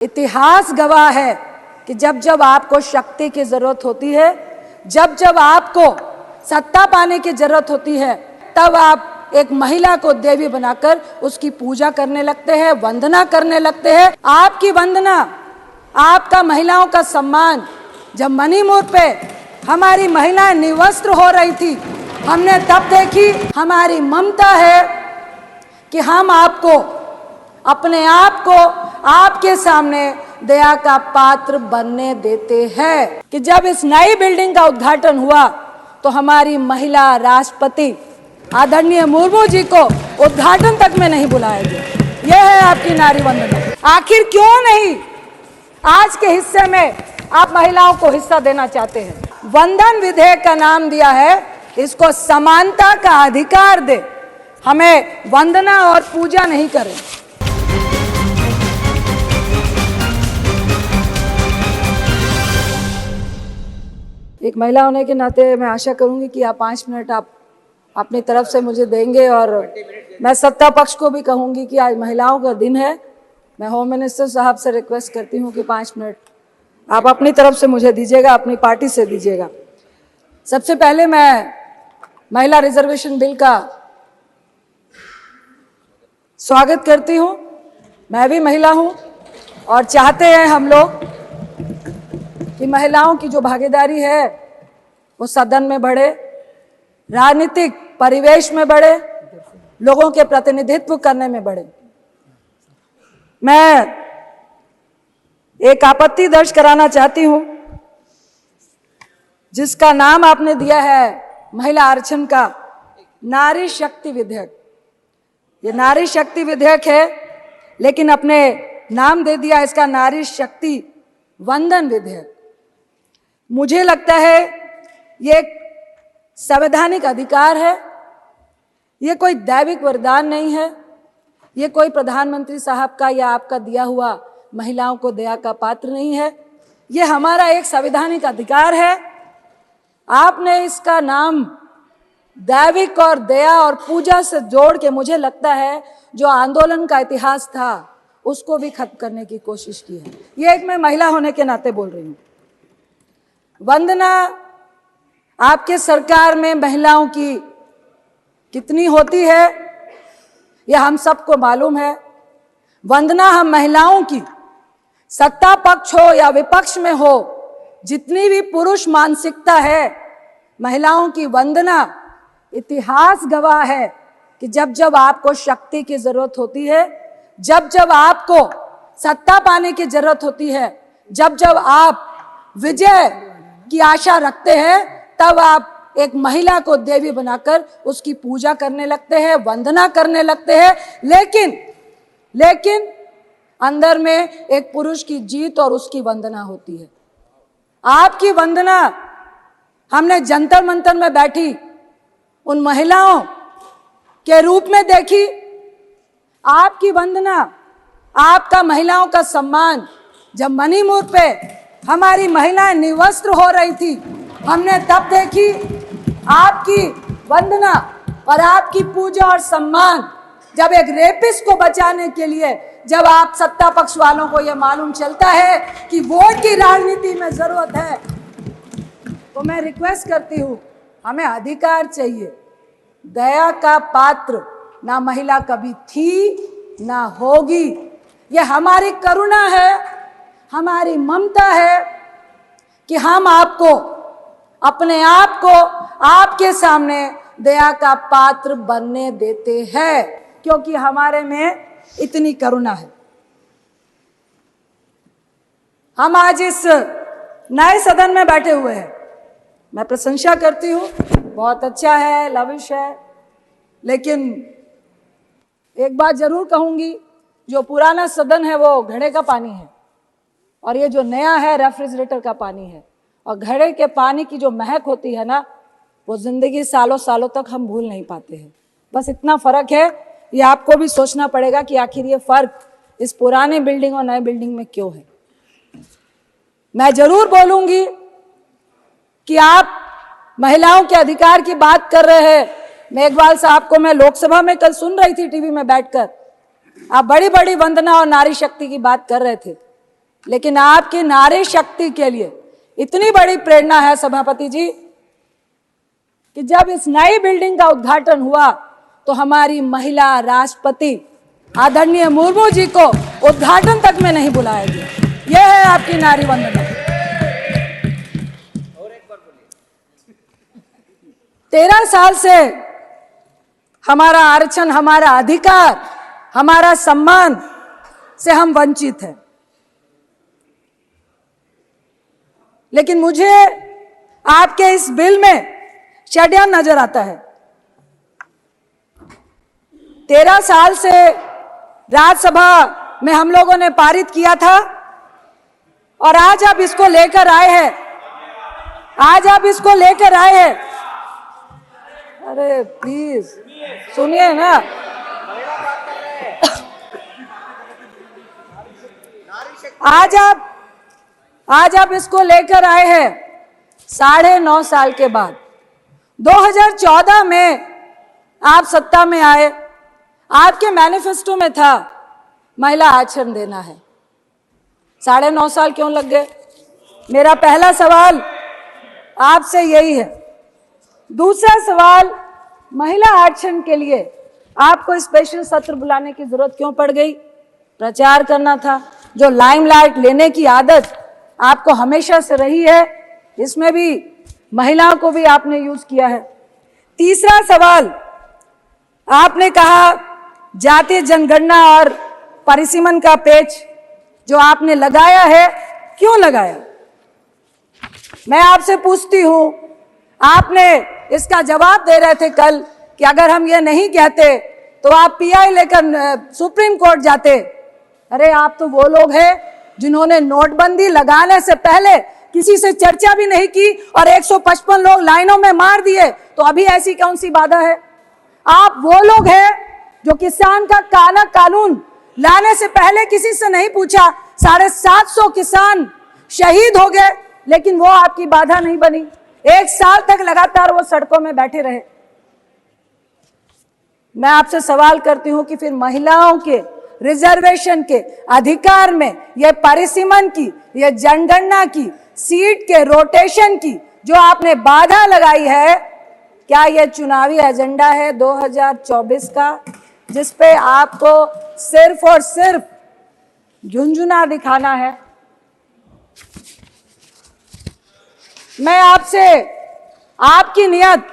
इतिहास गवाह है कि जब जब आपको शक्ति की जरूरत होती है, जब जब आपको सत्ता पाने की जरूरत होती है, तब आप एक महिला को देवी बनाकर उसकी पूजा करने लगते हैं, वंदना करने लगते हैं। आपकी वंदना, आपका महिलाओं का सम्मान, जब मणिपुर पे हमारी महिलाएं निवस्त्र हो रही थी, हमने तब देखी। हमारी ममता है कि हम आपको, अपने आप को आपके सामने दया का पात्र बनने देते हैं। कि जब इस नई बिल्डिंग का उद्घाटन हुआ तो हमारी महिला राष्ट्रपति आदरणीय मुर्मू जी को उद्घाटन तक में नहीं बुलाया गया। यह है आपकी नारी वंदना। आखिर क्यों नहीं आज के हिस्से में आप महिलाओं को हिस्सा देना चाहते हैं? वंदन विधेयक का नाम दिया है, इसको समानता का अधिकार दे, हमें वंदना और पूजा नहीं करें। एक महिला होने के नाते मैं आशा करूंगी कि आप 5 मिनट आप अपनी तरफ से मुझे देंगे, और मैं सत्ता पक्ष को भी कहूंगी कि आज महिलाओं का दिन है। मैं होम मिनिस्टर साहब से रिक्वेस्ट करती हूं कि 5 मिनट आप अपनी तरफ से मुझे दीजिएगा, अपनी पार्टी से दीजिएगा। सबसे पहले मैं महिला रिजर्वेशन बिल का स्वागत करती हूं। मैं भी महिला हूं और चाहते हैं हम लोग कि महिलाओं की जो भागीदारी है वो सदन में बढ़े, राजनीतिक परिवेश में बढ़े, लोगों के प्रतिनिधित्व करने में बढ़े। मैं एक आपत्ति दर्ज कराना चाहती हूं, जिसका नाम आपने दिया है महिला आरक्षण का, नारी शक्ति विधेयक। ये नारी शक्ति विधेयक है, लेकिन अपने नाम दे दिया इसका नारी शक्ति वंदन विधेयक। मुझे लगता है ये एक संवैधानिक अधिकार है, ये कोई दैविक वरदान नहीं है, ये कोई प्रधानमंत्री साहब का या आपका दिया हुआ महिलाओं को दया का पात्र नहीं है। ये हमारा एक संवैधानिक अधिकार है। आपने इसका नाम दैविक और दया और पूजा से जोड़ के, मुझे लगता है जो आंदोलन का इतिहास था उसको भी खत्म करने की कोशिश की है। ये एक मैं महिला होने के नाते बोल रही हूं। वंदना आपके सरकार में महिलाओं की कितनी होती है यह हम सबको मालूम है। वंदना हम महिलाओं की, सत्ता पक्ष हो या विपक्ष में हो, जितनी भी पुरुष मानसिकता है, महिलाओं की वंदना इतिहास गवाह है कि जब जब आपको शक्ति की जरूरत होती है, जब जब आपको सत्ता पाने की जरूरत होती है, जब जब आप विजय की आशा रखते हैं, तब आप एक महिला को देवी बनाकर उसकी पूजा करने लगते हैं, वंदना करने लगते हैं। लेकिन अंदर में एक पुरुष की जीत और उसकी वंदना होती है। आपकी वंदना हमने जंतर मंतर में बैठी उन महिलाओं के रूप में देखी। आपकी वंदना, आपका महिलाओं का सम्मान, जब मणिपुर पे हमारी महिलाएं निवस्त्र हो रही थी, हमने तब देखी। आपकी वंदना और आपकी पूजा और सम्मान, जब एक रेपिस्ट को बचाने के लिए, जब आप सत्ता पक्ष वालों को यह मालूम चलता है कि वोट की राजनीति में जरूरत है, तो मैं रिक्वेस्ट करती हूं, हमें अधिकार चाहिए। दया का पात्र ना महिला कभी थी ना होगी। यह हमारी करुणा है, हमारी ममता है कि हम आपको, अपने आप को आपके सामने दया का पात्र बनने देते हैं, क्योंकि हमारे में इतनी करुणा है। हम आज इस नए सदन में बैठे हुए हैं, मैं प्रशंसा करती हूँ, बहुत अच्छा है, लविश है। लेकिन एक बात जरूर कहूंगी, जो पुराना सदन है वो घड़े का पानी है, और ये जो नया है रेफ्रिजरेटर का पानी है। और घड़े के पानी की जो महक होती है ना, वो जिंदगी सालों सालों तक हम भूल नहीं पाते हैं। बस इतना फर्क है, ये आपको भी सोचना पड़ेगा कि आखिर ये फर्क इस पुराने बिल्डिंग और नए बिल्डिंग में क्यों है। मैं जरूर बोलूंगी कि आप महिलाओं के अधिकार की बात कर रहे हैं। मेघवाल साहब को मैं लोकसभा में कल सुन रही थी टीवी में बैठकर, आप बड़ी बड़ी वंदना और नारी शक्ति की बात कर रहे थे। लेकिन आपकी नारी शक्ति के लिए इतनी बड़ी प्रेरणा है सभापति जी कि जब इस नई बिल्डिंग का उद्घाटन हुआ तो हमारी महिला राष्ट्रपति आदरणीय मुर्मू जी को उद्घाटन तक में नहीं बुलाया गया। यह है आपकी नारी वंदना। 13 साल से हमारा आरक्षण, हमारा अधिकार, हमारा सम्मान से हम वंचित हैं, लेकिन मुझे आपके इस बिल में षड्यंत्र नजर आता है। 13 साल से राज्यसभा में हम लोगों ने पारित किया था और आज आप इसको लेकर आए हैं, अरे प्लीज सुनिए ना। आज आप इसको लेकर आए हैं 9.5 साल के बाद। 2014 में आप सत्ता में आए, आपके मैनिफेस्टो में था महिला आरक्षण देना है। 9.5 साल क्यों लग गए? मेरा पहला सवाल आपसे यही है। दूसरा सवाल, महिला आरक्षण के लिए आपको स्पेशल सत्र बुलाने की जरूरत क्यों पड़ गई? प्रचार करना था। जो लाइमलाइट लेने की आदत आपको हमेशा से रही है, इसमें भी महिलाओं को भी आपने यूज किया है। तीसरा सवाल, आपने कहा जातीय जनगणना और परिसीमन का पेच जो आपने लगाया है, क्यों लगाया? मैं आपसे पूछती हूं, आपने इसका जवाब दे रहे थे कल कि अगर हम ये नहीं कहते तो आप पीआई लेकर सुप्रीम कोर्ट जाते। अरे आप तो वो लोग हैं जिन्होंने नोटबंदी लगाने से पहले किसी से चर्चा भी नहीं की और 155 लोग लाइनों में मार दिए, तो अभी ऐसी कौन सी बाधा है? आप वो लोग हैं जो किसान का काला कानून लाने से पहले किसी से नहीं पूछा, 750 किसान शहीद हो गए, लेकिन वो आपकी बाधा नहीं बनी। 1 साल तक लगातार वो सड़कों में बैठे रहे। मैं आपसे सवाल करती हूं कि फिर महिलाओं के रिजर्वेशन के अधिकार में, ये परिसीमन की, ये जनगणना की, सीट के रोटेशन की जो आपने बाधा लगाई है, क्या ये चुनावी एजेंडा है 2024 का, जिस पे आपको सिर्फ और सिर्फ झुंझुना दिखाना है? मैं आपसे आपकी नियत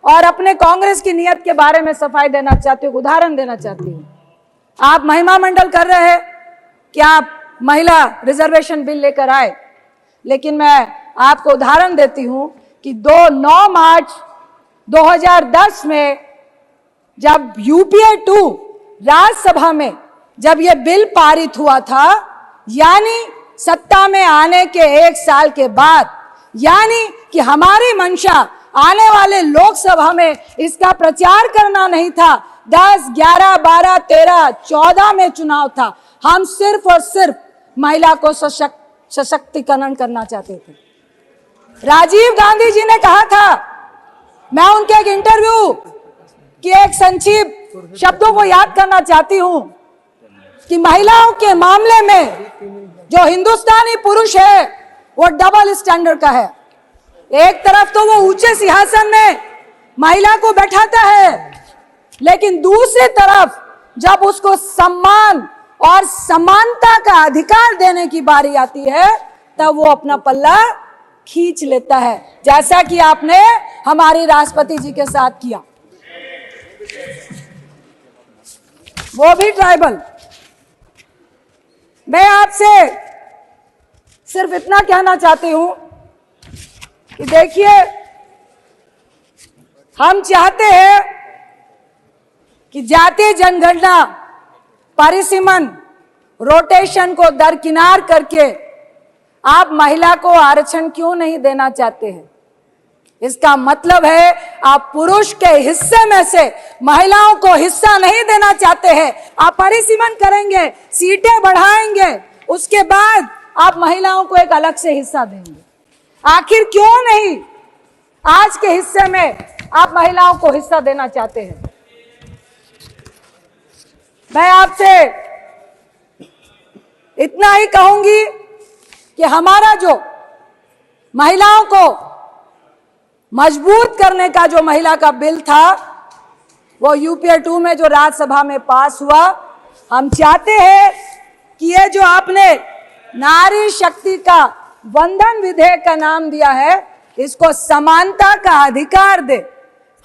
और अपने कांग्रेस की नियत के बारे में सफाई देना चाहती हूँ, उदाहरण देना चाहती हूँ। आप महिमा मंडल कर रहे हैं कि आप महिला रिजर्वेशन बिल लेकर आए, लेकिन मैं आपको उदाहरण देती हूं कि 9 मार्च 2010 में जब यूपीए 2 राज्यसभा में जब यह बिल पारित हुआ था, यानी सत्ता में आने के 1 साल के बाद, यानी कि हमारी मंशा आने वाले लोकसभा में इसका प्रचार करना नहीं था। 10, 11, 12, 13, 14 में चुनाव था। हम सिर्फ और सिर्फ महिला को सशक्तिकरण करना चाहते थे। राजीव गांधी जी ने कहा था, मैं उनके एक इंटरव्यू की एक संक्षिप्त शब्दों को याद करना चाहती हूं कि महिलाओं के मामले में जो हिंदुस्तानी पुरुष है वो डबल स्टैंडर्ड का है। एक तरफ तो वो ऊंचे सिंहासन में महिला को बैठाता है, लेकिन दूसरी तरफ जब उसको सम्मान और समानता का अधिकार देने की बारी आती है, तब वो अपना पल्ला खींच लेता है, जैसा कि आपने हमारी राष्ट्रपति जी के साथ किया, वो भी ट्राइबल। मैं आपसे सिर्फ इतना कहना चाहती हूं कि देखिए, हम चाहते हैं कि जातीय जनगणना, परिसीमन, रोटेशन को दरकिनार करके आप महिला को आरक्षण क्यों नहीं देना चाहते हैं? इसका मतलब है आप पुरुष के हिस्से में से महिलाओं को हिस्सा नहीं देना चाहते हैं। आप परिसीमन करेंगे, सीटें बढ़ाएंगे, उसके बाद आप महिलाओं को एक अलग से हिस्सा देंगे। आखिर क्यों नहीं आज के हिस्से में आप महिलाओं को हिस्सा देना चाहते हैं? मैं आपसे इतना ही कहूंगी कि हमारा जो महिलाओं को मजबूत करने का जो महिला का बिल था वो यूपीए 2 में जो राज्यसभा में पास हुआ, हम चाहते हैं कि ये जो आपने नारी शक्ति का वंदन विधेयक का नाम दिया है, इसको समानता का अधिकार दे,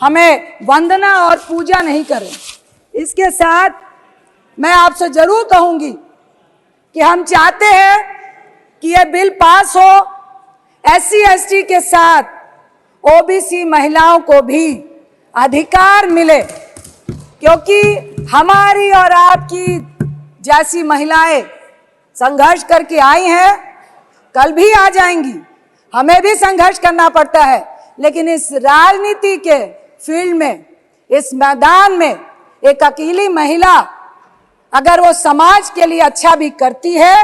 हमें वंदना और पूजा नहीं करें। इसके साथ मैं आपसे जरूर कहूंगी कि हम चाहते हैं कि ये बिल पास हो, SC ST के साथ OBC महिलाओं को भी अधिकार मिले, क्योंकि हमारी और आपकी जैसी महिलाएं संघर्ष करके आई हैं, कल भी आ जाएंगी, हमें भी संघर्ष करना पड़ता है। लेकिन इस राजनीति के फील्ड में, इस मैदान में एक अकेली महिला अगर वो समाज के लिए अच्छा भी करती है,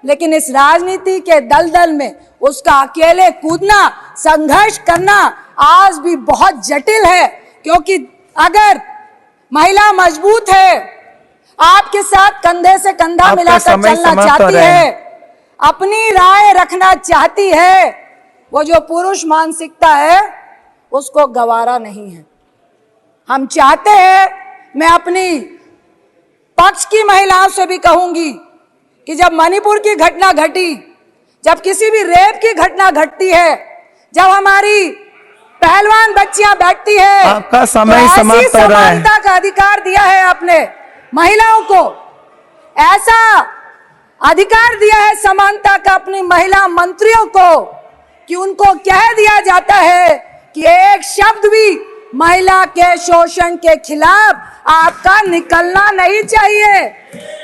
लेकिन इस राजनीति के दलदल में उसका अकेले कूदना, संघर्ष करना आज भी बहुत जटिल है। क्योंकि अगर महिला मजबूत है, आपके साथ कंधे से कंधा मिलाकर चलना चाहती है, अपनी राय रखना चाहती है, वो जो पुरुष मानसिकता है उसको गवारा नहीं है। हम चाहते हैं, मैं अपनी पक्ष की महिलाओं से भी कहूंगी कि जब मणिपुर की घटना घटी, जब किसी भी रेप की घटना घटती है, जब हमारी पहलवान बच्चियां बैठती है, आपका समय समाप्त हो रहा है। समानता का अधिकार दिया है आपने महिलाओं को, ऐसा अधिकार दिया है समानता का अपनी महिला मंत्रियों को कि उनको कह दिया जाता है कि एक शब्द भी महिला के शोषण के खिलाफ आपका निकलना नहीं चाहिए।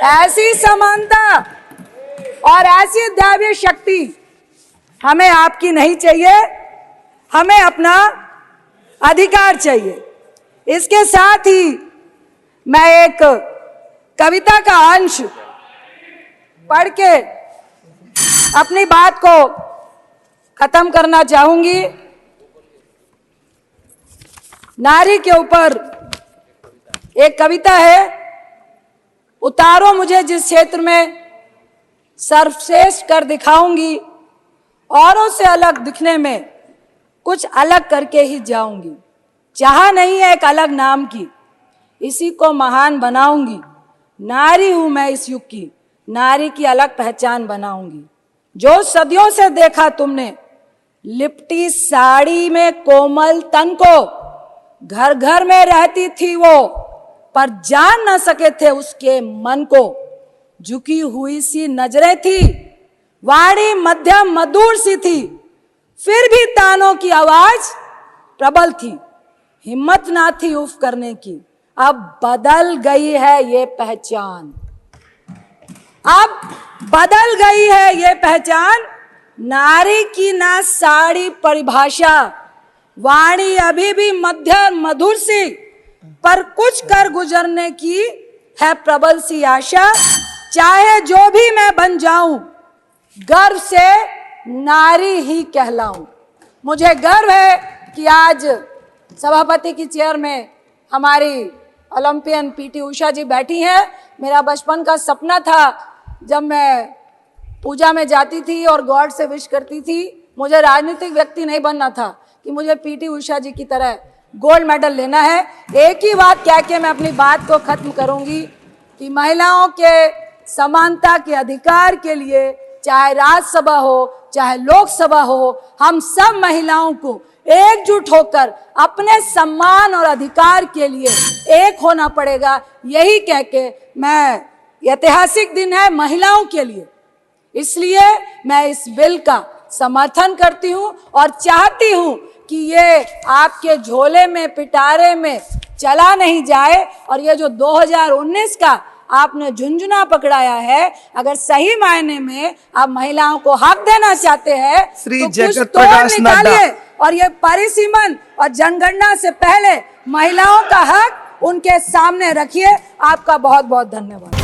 ऐसी समानता और ऐसी दैवीय शक्ति हमें आपकी नहीं चाहिए, हमें अपना अधिकार चाहिए। इसके साथ ही मैं एक कविता का अंश पढ़ के अपनी बात को खत्म करना चाहूंगी। नारी के ऊपर एक कविता है, उतारो मुझे जिस क्षेत्र में सर्वश्रेष्ठ कर दिखाऊंगी, औरों से अलग दिखने में कुछ अलग करके ही जाऊंगी। चाह नहीं है एक अलग नाम की, इसी को महान बनाऊंगी। नारी हूं मैं इस युग की, नारी की अलग पहचान बनाऊंगी। जो सदियों से देखा तुमने लिपटी साड़ी में कोमल तन को, घर घर में रहती थी वो पर जान न सके थे उसके मन को। झुकी हुई सी नजरें थी, वाणी मध्यम मधुर सी थी, फिर भी तानों की आवाज प्रबल थी। हिम्मत ना थी उफ करने की, अब बदल गई है ये पहचान। अब बदल गई है ये पहचान, नारी की ना साड़ी परिभाषा, वाणी अभी भी मध्यम मधुर सी, पर कुछ कर गुजरने की है प्रबल सी आशा। चाहे जो भी मैं बन जाऊं, गर्व से नारी ही कहलाऊं। मुझे गर्व है कि आज सभापति की चेयर में हमारी ओलंपियन PT उषा जी बैठी हैं। मेरा बचपन का सपना था, जब मैं पूजा में जाती थी और गॉड से विश करती थी, मुझे राजनीतिक व्यक्ति नहीं बनना था कि मुझे PT उषा जी की तरह गोल्ड मेडल लेना है। एक ही बात कह के मैं अपनी बात को खत्म करूंगी कि महिलाओं के समानता के अधिकार के लिए, चाहे राज्यसभा हो चाहे लोकसभा हो, हम सब महिलाओं को एकजुट होकर अपने सम्मान और अधिकार के लिए एक होना पड़ेगा। यही कह के मैं, ऐतिहासिक दिन है महिलाओं के लिए, इसलिए मैं इस बिल का समर्थन करती हूं और चाहती हूं कि ये आपके झोले में पिटारे में चला नहीं जाए। और ये जो 2019 का आपने झुंझुना पकड़ाया है, अगर सही मायने में आप महिलाओं को हक देना चाहते हैं तो कुछ तोड़ निकालिए और ये परिसीमन और जनगणना से पहले महिलाओं का हक उनके सामने रखिए। आपका बहुत बहुत धन्यवाद।